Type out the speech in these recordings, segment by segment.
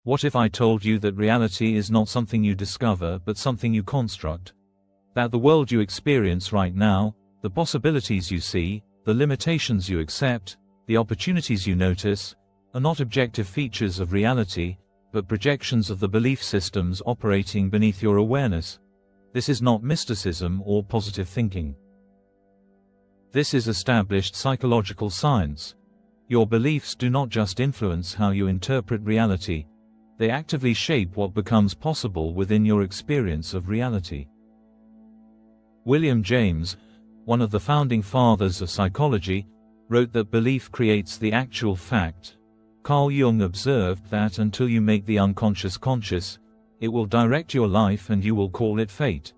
What if I told you that reality is not something you discover but something you construct? That the world you experience right now, the possibilities you see, the limitations you accept, the opportunities you notice, are not objective features of reality, but projections of the belief systems operating beneath your awareness. This is not mysticism or positive thinking. This is established psychological science. Your beliefs do not just influence how you interpret reality, they actively shape what becomes possible within your experience of reality. William James, one of the founding fathers of psychology, wrote that belief creates the actual fact. Carl Jung observed that until you make the unconscious conscious, it will direct your life and you will call it fate.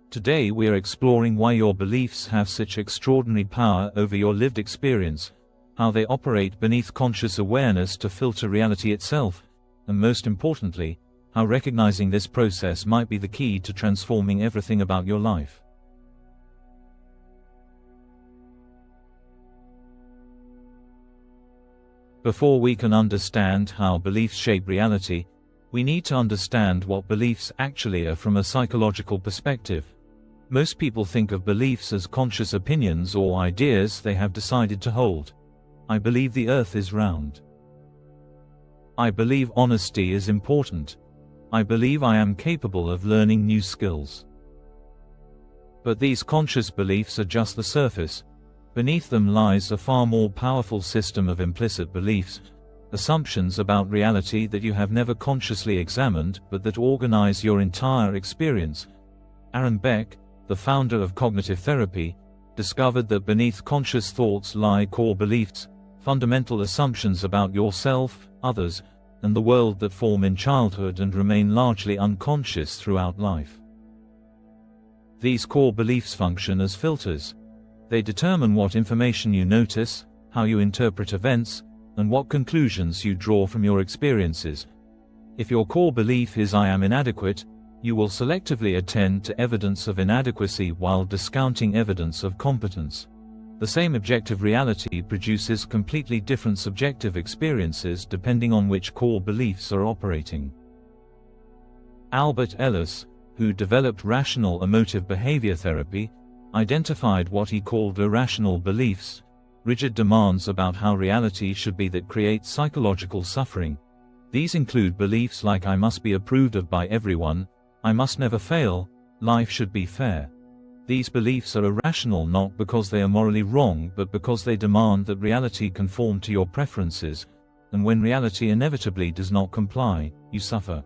Today we are exploring why your beliefs have such extraordinary power over your lived experience, how they operate beneath conscious awareness to filter reality itself, and most importantly, how recognizing this process might be the key to transforming everything about your life. Before we can understand how beliefs shape reality, we need to understand what beliefs actually are from a psychological perspective. Most people think of beliefs as conscious opinions or ideas they have decided to hold. I believe the earth is round. I believe honesty is important. I believe I am capable of learning new skills. But these conscious beliefs are just the surface. Beneath them lies a far more powerful system of implicit beliefs, assumptions about reality that you have never consciously examined but that organize your entire experience. Aaron Beck, the founder of cognitive therapy, discovered that beneath conscious thoughts lie core beliefs, fundamental assumptions about yourself, others, and the world that form in childhood and remain largely unconscious throughout life. These core beliefs function as filters. They determine what information you notice, how you interpret events, and what conclusions you draw from your experiences. If your core belief is "I am inadequate," you will selectively attend to evidence of inadequacy while discounting evidence of competence. The same objective reality produces completely different subjective experiences depending on which core beliefs are operating. Albert Ellis, who developed rational emotive behavior therapy, identified what he called irrational beliefs, rigid demands about how reality should be that create psychological suffering. These include beliefs like "I must be approved of by everyone," "I must never fail," "life should be fair." These beliefs are irrational not because they are morally wrong but because they demand that reality conform to your preferences, and when reality inevitably does not comply, you suffer.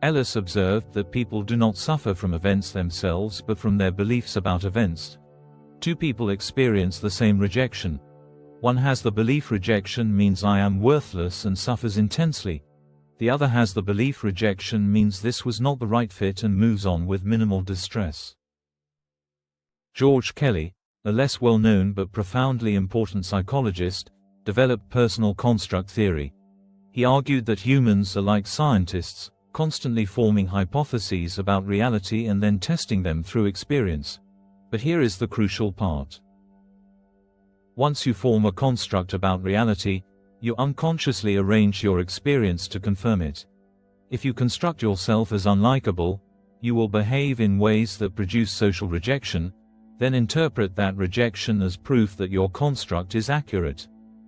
Ellis observed that people do not suffer from events themselves but from their beliefs about events. Two people experience the same rejection. One has the belief rejection means "I am worthless" and suffers intensely. The other has the belief rejection means "this was not the right fit" and moves on with minimal distress. George Kelly, a less well-known but profoundly important psychologist, developed personal construct theory. He argued that humans are like scientists, constantly forming hypotheses about reality and then testing them through experience. But here is the crucial part. Once you form a construct about reality, you unconsciously arrange your experience to confirm it. If you construct yourself as unlikable, you will behave in ways that produce social rejection, then interpret that rejection as proof that your construct is accurate.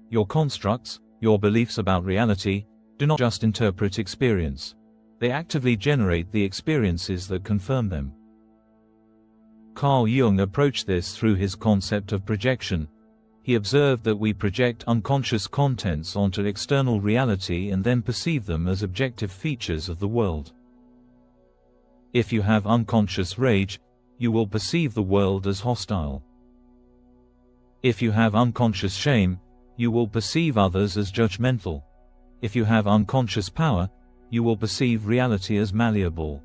Your constructs, your beliefs about reality, do not just interpret experience. They actively generate the experiences that confirm them. Carl Jung approached this through his concept of projection. He observed that we project unconscious contents onto external reality and then perceive them as objective features of the world. If you have unconscious rage, you will perceive the world as hostile. If you have unconscious shame, you will perceive others as judgmental. If you have unconscious power, you will perceive reality as malleable.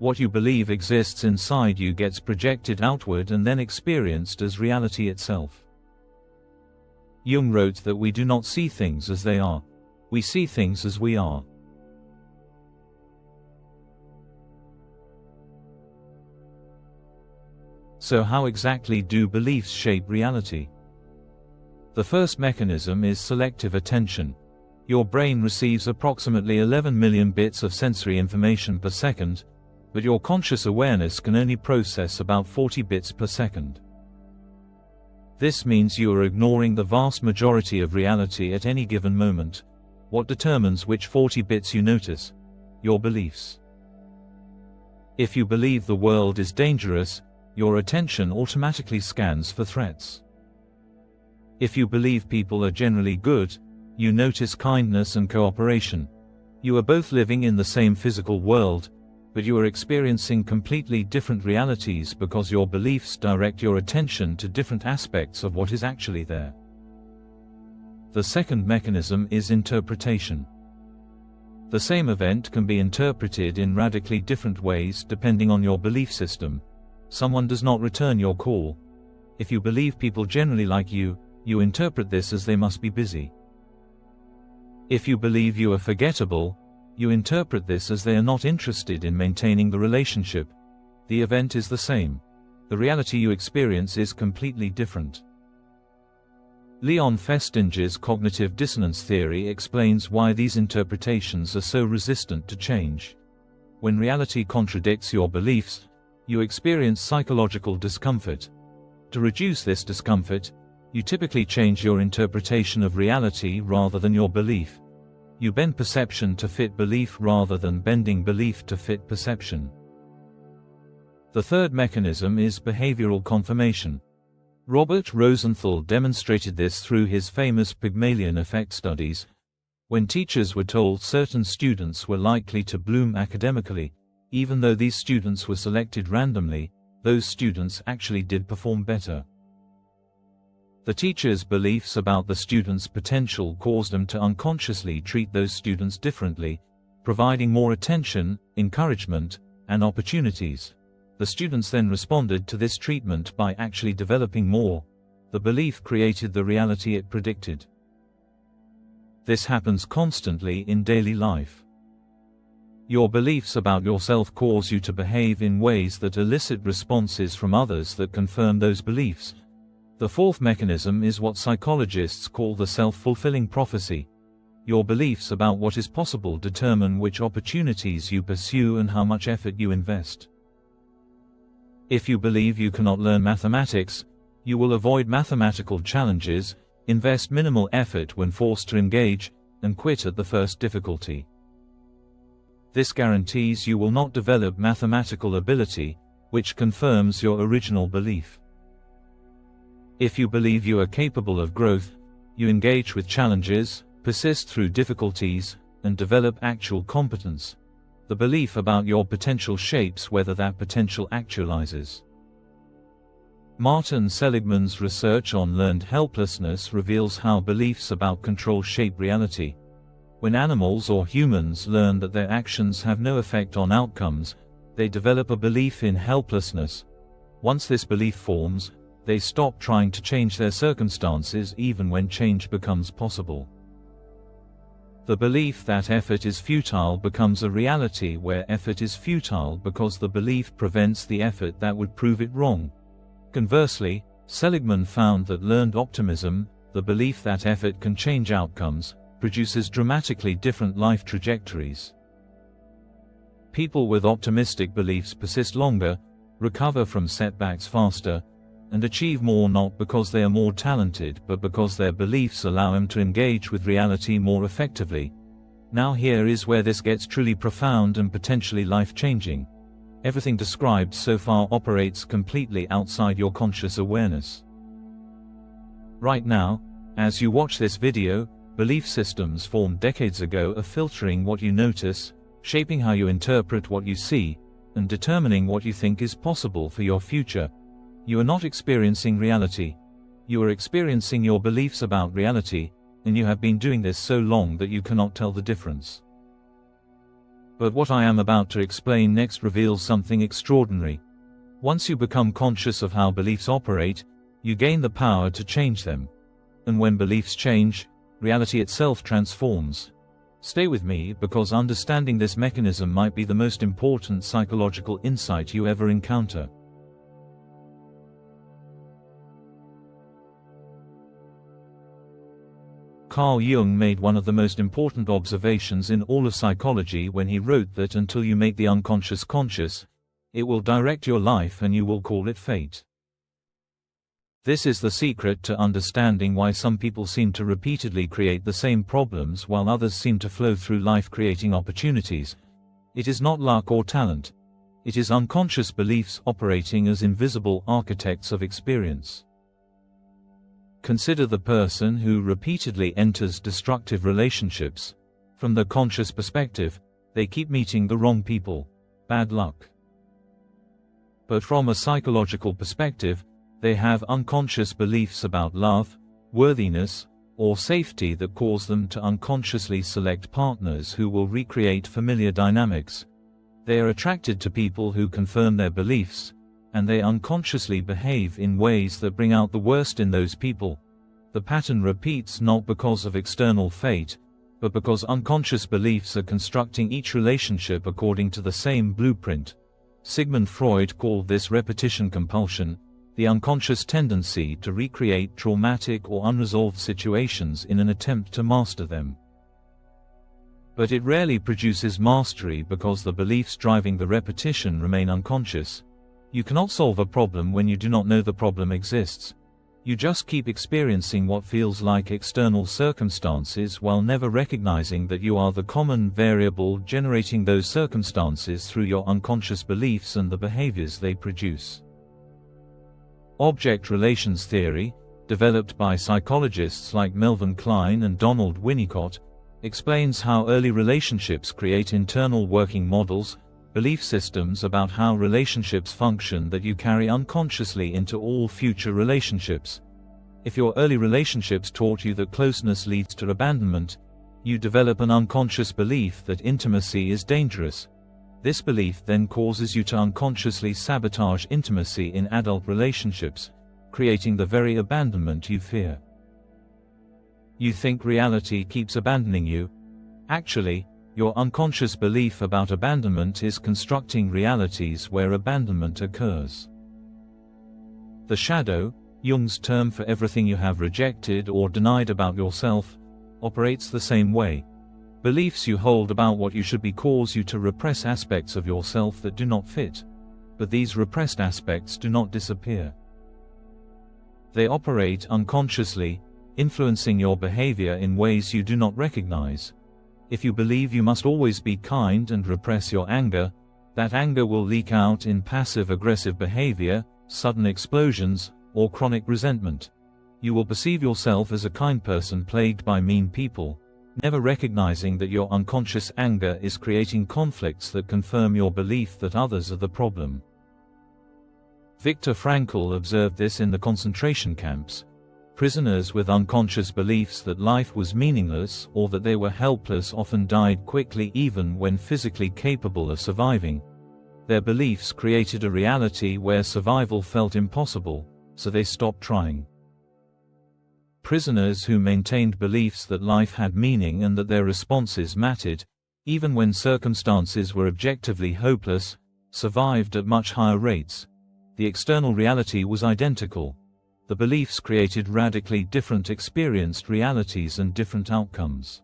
What you believe exists inside you gets projected outward and then experienced as reality itself. Jung wrote that we do not see things as they are. We see things as we are. So how exactly do beliefs shape reality? The first mechanism is selective attention. Your brain receives approximately 11 million bits of sensory information per second, but your conscious awareness can only process about 40 bits per second. This means you are ignoring the vast majority of reality at any given moment. What determines which 40 bits you notice? Your beliefs. If you believe the world is dangerous, your attention automatically scans for threats. If you believe people are generally good, you notice kindness and cooperation. You are both living in the same physical world, but you are experiencing completely different realities because your beliefs direct your attention to different aspects of what is actually there. The second mechanism is interpretation. The same event can be interpreted in radically different ways depending on your belief system. Someone does not return your call. If you believe people generally like you, you interpret this as they must be busy. If you believe you are forgettable, you interpret this as they are not interested in maintaining the relationship. The event is the same. The reality you experience is completely different. Leon Festinger's cognitive dissonance theory explains why these interpretations are so resistant to change. When reality contradicts your beliefs, you experience psychological discomfort. To reduce this discomfort, you typically change your interpretation of reality rather than your belief. You bend perception to fit belief rather than bending belief to fit perception. The third mechanism is behavioral confirmation. Robert Rosenthal demonstrated this through his famous Pygmalion effect studies. When teachers were told certain students were likely to bloom academically, even though these students were selected randomly, those students actually did perform better. The teacher's beliefs about the student's potential caused them to unconsciously treat those students differently, providing more attention, encouragement, and opportunities. The students then responded to this treatment by actually developing more. The belief created the reality it predicted. This happens constantly in daily life. Your beliefs about yourself cause you to behave in ways that elicit responses from others that confirm those beliefs. The fourth mechanism is what psychologists call the self-fulfilling prophecy. Your beliefs about what is possible determine which opportunities you pursue and how much effort you invest. If you believe you cannot learn mathematics, you will avoid mathematical challenges, invest minimal effort when forced to engage, and quit at the first difficulty. This guarantees you will not develop mathematical ability, which confirms your original belief. If you believe you are capable of growth, you engage with challenges, persist through difficulties, and develop actual competence. The belief about your potential shapes whether that potential actualizes. Martin Seligman's research on learned helplessness reveals how beliefs about control shape reality. When animals or humans learn that their actions have no effect on outcomes, they develop a belief in helplessness. Once this belief forms, they stop trying to change their circumstances even when change becomes possible. The belief that effort is futile becomes a reality where effort is futile because the belief prevents the effort that would prove it wrong. Conversely, Seligman found that learned optimism, the belief that effort can change outcomes, produces dramatically different life trajectories. People with optimistic beliefs persist longer, recover from setbacks faster, and achieve more not because they are more talented but because their beliefs allow them to engage with reality more effectively. Now here is where this gets truly profound and potentially life-changing. Everything described so far operates completely outside your conscious awareness. Right now, as you watch this video, belief systems formed decades ago are filtering what you notice, shaping how you interpret what you see, and determining what you think is possible for your future. You are not experiencing reality. You are experiencing your beliefs about reality, and you have been doing this so long that you cannot tell the difference. But what I am about to explain next reveals something extraordinary. Once you become conscious of how beliefs operate, you gain the power to change them. And when beliefs change, reality itself transforms. Stay with me because understanding this mechanism might be the most important psychological insight you ever encounter. Carl Jung made one of the most important observations in all of psychology when he wrote that until you make the unconscious conscious, it will direct your life and you will call it fate. This is the secret to understanding why some people seem to repeatedly create the same problems while others seem to flow through life creating opportunities. It is not luck or talent. It is unconscious beliefs operating as invisible architects of experience. Consider the person who repeatedly enters destructive relationships. From the conscious perspective, they keep meeting the wrong people. Bad luck. But from a psychological perspective, they have unconscious beliefs about love, worthiness, or safety that cause them to unconsciously select partners who will recreate familiar dynamics. They are attracted to people who confirm their beliefs, and they unconsciously behave in ways that bring out the worst in those people. The pattern repeats not because of external fate, but because unconscious beliefs are constructing each relationship according to the same blueprint. Sigmund Freud called this repetition compulsion, the unconscious tendency to recreate traumatic or unresolved situations in an attempt to master them. But it rarely produces mastery because the beliefs driving the repetition remain unconscious. You cannot solve a problem when you do not know the problem exists. You just keep experiencing what feels like external circumstances while never recognizing that you are the common variable generating those circumstances through your unconscious beliefs and the behaviors they produce. Object relations theory, developed by psychologists like Melvin Klein and Donald Winnicott, explains how early relationships create internal working models, belief systems about how relationships function that you carry unconsciously into all future relationships. If your early relationships taught you that closeness leads to abandonment, you develop an unconscious belief that intimacy is dangerous. This belief then causes you to unconsciously sabotage intimacy in adult relationships, creating the very abandonment you fear. You think reality keeps abandoning you. Actually, your unconscious belief about abandonment is constructing realities where abandonment occurs. The shadow, Jung's term for everything you have rejected or denied about yourself, operates the same way. Beliefs you hold about what you should be cause you to repress aspects of yourself that do not fit. But these repressed aspects do not disappear. They operate unconsciously, influencing your behavior in ways you do not recognize. If you believe you must always be kind and repress your anger, that anger will leak out in passive-aggressive behavior, sudden explosions, or chronic resentment. You will perceive yourself as a kind person plagued by mean people, never recognizing that your unconscious anger is creating conflicts that confirm your belief that others are the problem. Viktor Frankl observed this in the concentration camps. Prisoners with unconscious beliefs that life was meaningless or that they were helpless often died quickly even when physically capable of surviving. Their beliefs created a reality where survival felt impossible, so they stopped trying. Prisoners who maintained beliefs that life had meaning and that their responses mattered, even when circumstances were objectively hopeless, survived at much higher rates. The external reality was identical. The beliefs created radically different experienced realities and different outcomes.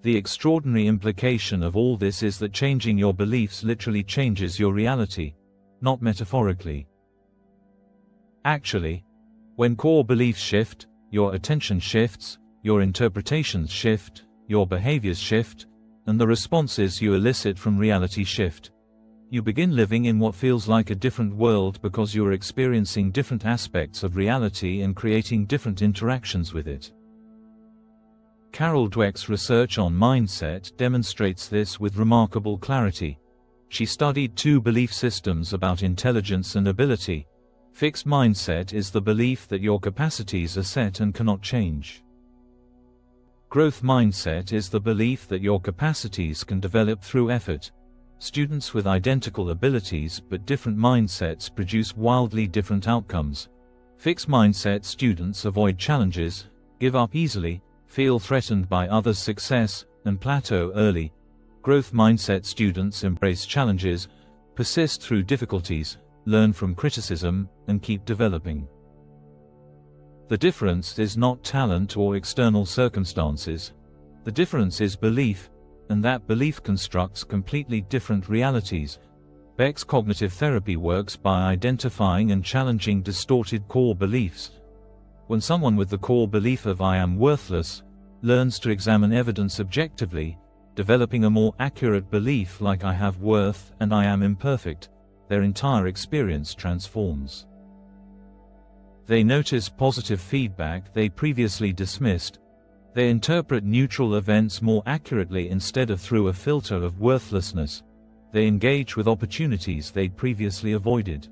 The extraordinary implication of all this is that changing your beliefs literally changes your reality, not metaphorically. Actually, when core beliefs shift, your attention shifts, your interpretations shift, your behaviors shift, and the responses you elicit from reality shift. You begin living in what feels like a different world because you are experiencing different aspects of reality and creating different interactions with it. Carol Dweck's research on mindset demonstrates this with remarkable clarity. She studied two belief systems about intelligence and ability. Fixed mindset is the belief that your capacities are set and cannot change. Growth mindset is the belief that your capacities can develop through effort. Students with identical abilities but different mindsets produce wildly different outcomes. Fixed mindset students avoid challenges, give up easily, feel threatened by others' success, and plateau early. Growth mindset students embrace challenges, persist through difficulties, learn from criticism, and keep developing. The difference is not talent or external circumstances. The difference is belief, and that belief constructs completely different realities. Beck's cognitive therapy works by identifying and challenging distorted core beliefs. When someone with the core belief of "I am worthless" learns to examine evidence objectively, developing a more accurate belief like "I have worth" and "I am imperfect," their entire experience transforms. They notice positive feedback they previously dismissed. They interpret neutral events more accurately instead of through a filter of worthlessness. They engage with opportunities they'd previously avoided.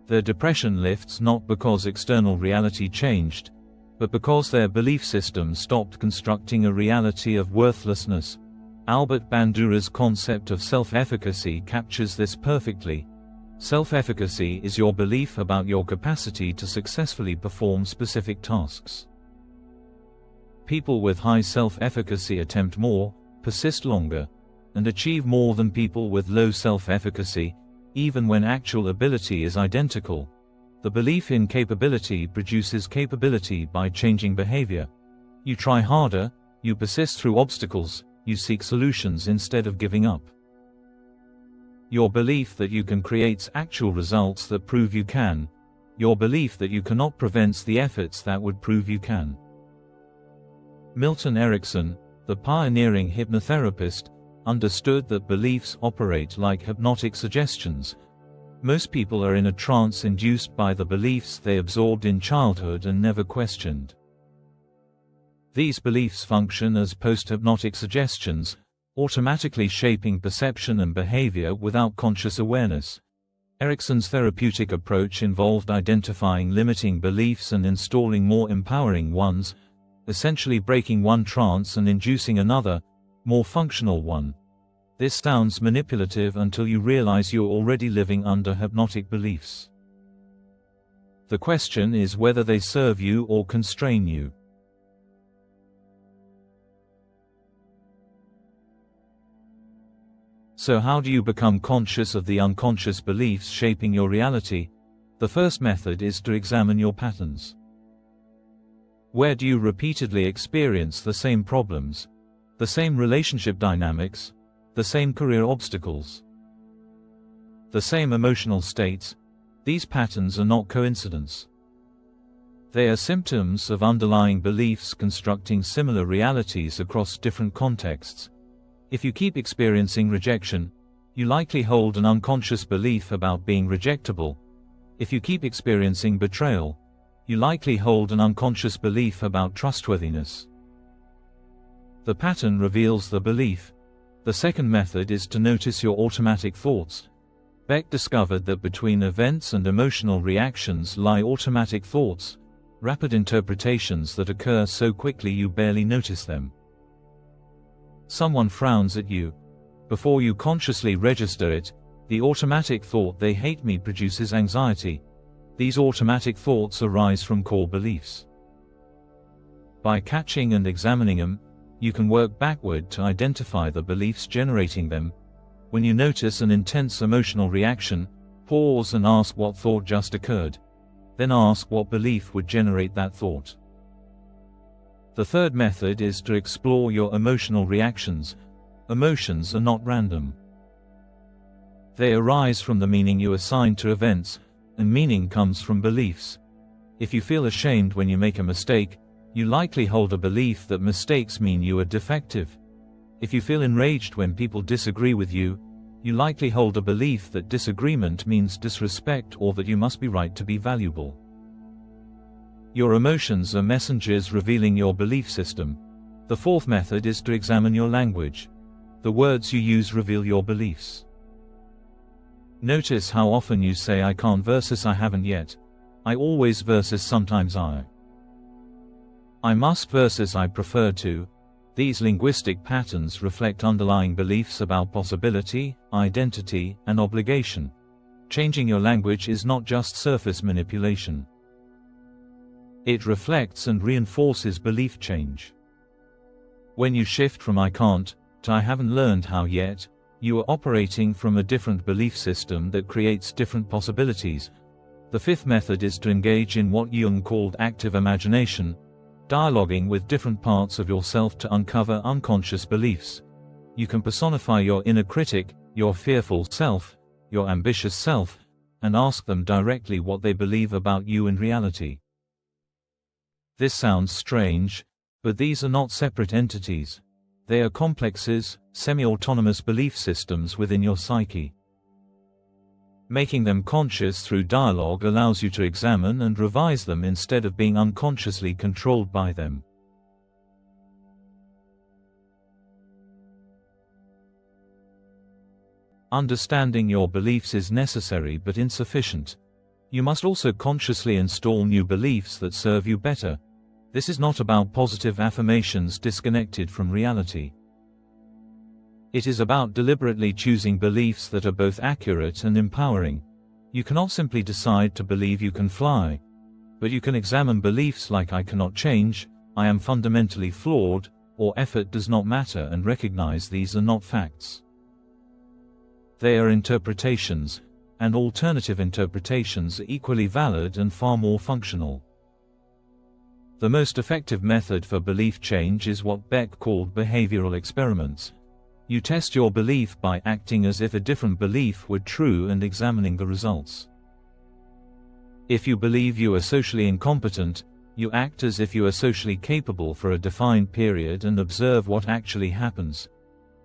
Their depression lifts not because external reality changed, but because their belief system stopped constructing a reality of worthlessness. Albert Bandura's concept of self-efficacy captures this perfectly. Self-efficacy is your belief about your capacity to successfully perform specific tasks. People with high self-efficacy attempt more, persist longer, and achieve more than people with low self-efficacy, even when actual ability is identical. The belief in capability produces capability by changing behavior. You try harder, you persist through obstacles, you seek solutions instead of giving up. Your belief that you can creates actual results that prove you can. Your belief that you cannot prevents the efforts that would prove you can. Milton Erickson, the pioneering hypnotherapist, understood that beliefs operate like hypnotic suggestions. Most people are in a trance induced by the beliefs they absorbed in childhood and never questioned. These beliefs function as post-hypnotic suggestions, automatically shaping perception and behavior without conscious awareness. Erickson's therapeutic approach involved identifying limiting beliefs and installing more empowering ones, essentially breaking one trance and inducing another, more functional one. This sounds manipulative until you realize you're already living under hypnotic beliefs. The question is whether they serve you or constrain you. So how do you become conscious of the unconscious beliefs shaping your reality? The first method is to examine your patterns. Where do you repeatedly experience the same problems, the same relationship dynamics, the same career obstacles, the same emotional states? These patterns are not coincidence. They are symptoms of underlying beliefs constructing similar realities across different contexts. If you keep experiencing rejection, you likely hold an unconscious belief about being rejectable. If you keep experiencing betrayal, you likely hold an unconscious belief about trustworthiness. The pattern reveals the belief. The second method is to notice your automatic thoughts. Beck discovered that between events and emotional reactions lie automatic thoughts, rapid interpretations that occur so quickly you barely notice them. Someone frowns at you. Before you consciously register it, the automatic thought "they hate me" produces anxiety. These automatic thoughts arise from core beliefs. By catching and examining them, you can work backward to identify the beliefs generating them. When you notice an intense emotional reaction, pause and ask what thought just occurred. Then ask what belief would generate that thought. The third method is to explore your emotional reactions. Emotions are not random. They arise from the meaning you assign to events, and meaning comes from beliefs. If you feel ashamed when you make a mistake, you likely hold a belief that mistakes mean you are defective. If you feel enraged when people disagree with you, you likely hold a belief that disagreement means disrespect or that you must be right to be valuable. Your emotions are messengers revealing your belief system. The fourth method is to examine your language. The words you use reveal your beliefs. Notice how often you say "I can't" versus "I haven't yet," "I always" versus "sometimes I must" versus "I prefer to." These linguistic patterns reflect underlying beliefs about possibility, identity, and obligation. Changing your language is not just surface manipulation. It reflects and reinforces belief change. When you shift from "I can't" to "I haven't learned how yet," You are operating from a different belief system that creates different possibilities. The fifth method is to engage in what Jung called active imagination, dialoguing with different parts of yourself to uncover unconscious beliefs. You can personify your inner critic, your fearful self, your ambitious self, and ask them directly what they believe about you in reality. This sounds strange, but these are not separate entities. They are complexes, semi-autonomous belief systems within your psyche. Making them conscious through dialogue allows you to examine and revise them instead of being unconsciously controlled by them. Understanding your beliefs is necessary but insufficient. You must also consciously install new beliefs that serve you better. This is not about positive affirmations disconnected from reality. It is about deliberately choosing beliefs that are both accurate and empowering. You cannot simply decide to believe you can fly. But you can examine beliefs like I cannot change, I am fundamentally flawed, or effort does not matter, and recognize these are not facts. They are interpretations, and alternative interpretations are equally valid and far more functional. The most effective method for belief change is what Beck called behavioral experiments. You test your belief by acting as if a different belief were true and examining the results. If you believe you are socially incompetent, you act as if you are socially capable for a defined period and observe what actually happens.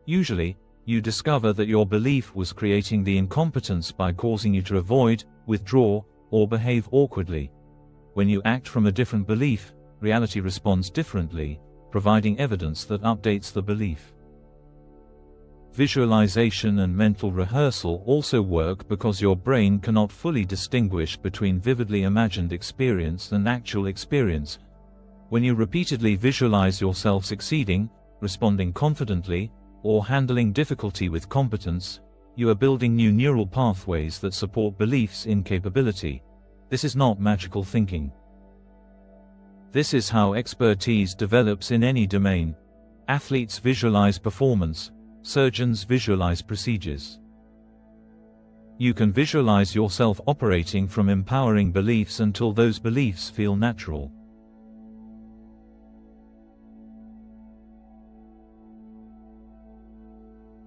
Usually, you discover that your belief was creating the incompetence by causing you to avoid, withdraw, or behave awkwardly. When you act from a different belief, reality responds differently, providing evidence that updates the belief. Visualization and mental rehearsal also work because your brain cannot fully distinguish between vividly imagined experience and actual experience. When you repeatedly visualize yourself succeeding, responding confidently, or handling difficulty with competence, you are building new neural pathways that support beliefs in capability. This is not magical thinking. This is how expertise develops in any domain. Athletes visualize performance, surgeons visualize procedures. You can visualize yourself operating from empowering beliefs until those beliefs feel natural.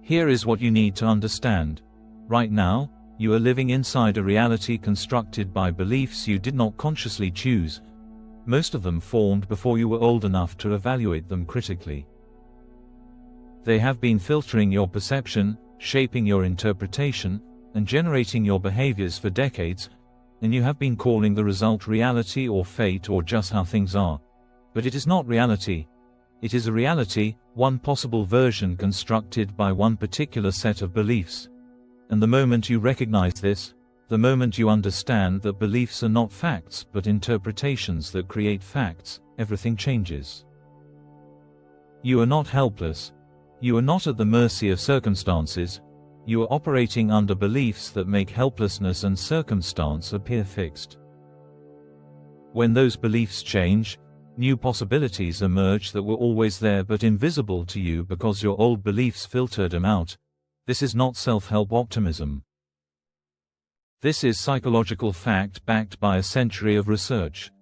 Here is what you need to understand. Right now, you are living inside a reality constructed by beliefs you did not consciously choose. Most of them formed before you were old enough to evaluate them critically. They have been filtering your perception, shaping your interpretation, and generating your behaviors for decades, and you have been calling the result reality or fate or just how things are. But it is not reality. It is a reality, one possible version constructed by one particular set of beliefs. And the moment you recognize this, the moment you understand that beliefs are not facts but interpretations that create facts, everything changes. You are not helpless. You are not at the mercy of circumstances. You are operating under beliefs that make helplessness and circumstance appear fixed. When those beliefs change, new possibilities emerge that were always there but invisible to you because your old beliefs filtered them out. This is not self-help optimism. This is psychological fact backed by a century of research.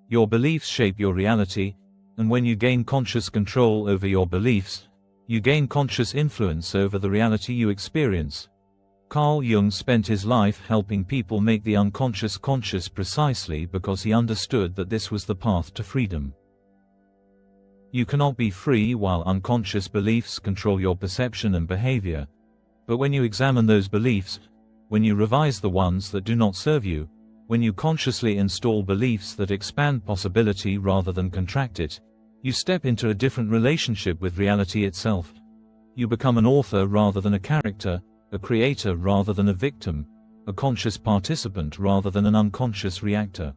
Your beliefs shape your reality, and when you gain conscious control over your beliefs, you gain conscious influence over the reality you experience. Carl Jung spent his life helping people make the unconscious conscious precisely because he understood that this was the path to freedom. You cannot be free while unconscious beliefs control your perception and behavior. But when you examine those beliefs, when you revise the ones that do not serve you, when you consciously install beliefs that expand possibility rather than contract it, you step into a different relationship with reality itself. You become an author rather than a character, a creator rather than a victim, a conscious participant rather than an unconscious reactor.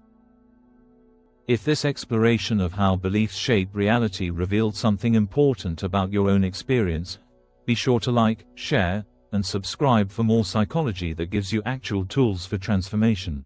If this exploration of how beliefs shape reality revealed something important about your own experience, be sure to like, share, and subscribe for more psychology that gives you actual tools for transformation.